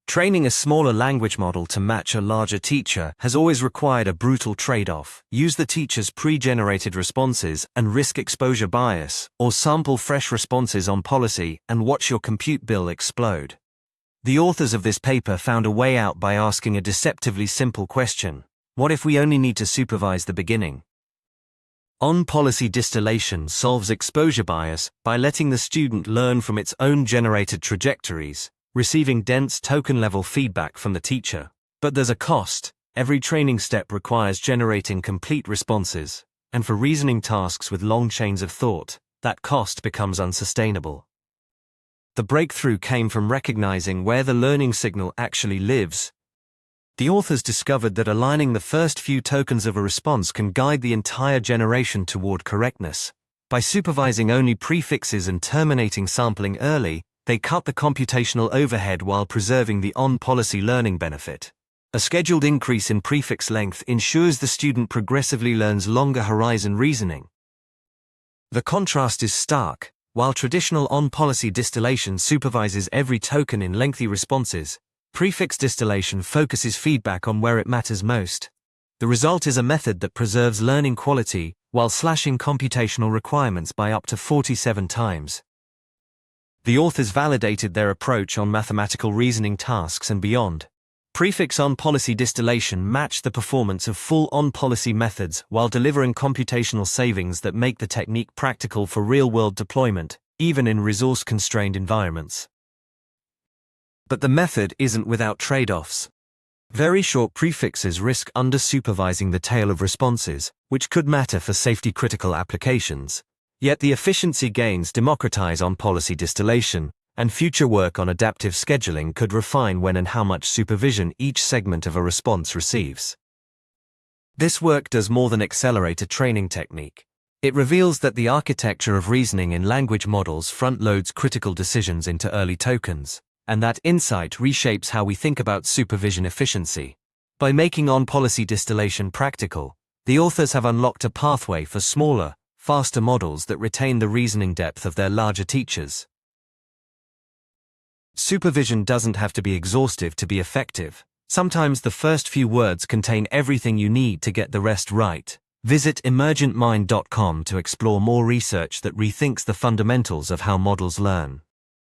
Training a smaller language model to match a larger teacher has always required a brutal trade-off. Use the teacher's pre-generated responses and risk exposure bias, or sample fresh responses on policy and watch your compute bill explode. The authors of this paper found a way out by asking a deceptively simple question: what if we only need to supervise the beginning? On-policy distillation solves exposure bias by letting the student learn from its own generated trajectories, receiving dense token-level feedback from the teacher. But there's a cost. Every training step requires generating complete responses, and for reasoning tasks with long chains of thought, that cost becomes unsustainable. The breakthrough came from recognizing where the learning signal actually lives. The authors discovered that aligning the first few tokens of a response can guide the entire generation toward correctness. By supervising only prefixes and terminating sampling early, they cut the computational overhead while preserving the on-policy learning benefit. A scheduled increase in prefix length ensures the student progressively learns longer horizon reasoning. The contrast is stark. While traditional on-policy distillation supervises every token in lengthy responses, prefix distillation focuses feedback on where it matters most. The result is a method that preserves learning quality while slashing computational requirements by up to 47 times. The authors validated their approach on mathematical reasoning tasks and beyond. Prefix on-policy distillation matched the performance of full on-policy methods while delivering computational savings that make the technique practical for real-world deployment, even in resource-constrained environments. But the method isn't without trade-offs. Very short prefixes risk under-supervising the tail of responses, which could matter for safety-critical applications. Yet the efficiency gains democratize on-policy distillation, and future work on adaptive scheduling could refine when and how much supervision each segment of a response receives. This work does more than accelerate a training technique. It reveals that the architecture of reasoning in language models front-loads critical decisions into early tokens, and that insight reshapes how we think about supervision efficiency. By making on-policy distillation practical, the authors have unlocked a pathway for smaller, faster models that retain the reasoning depth of their larger teachers. Supervision doesn't have to be exhaustive to be effective. Sometimes the first few words contain everything you need to get the rest right. Visit emergentmind.com to explore more research that rethinks the fundamentals of how models learn.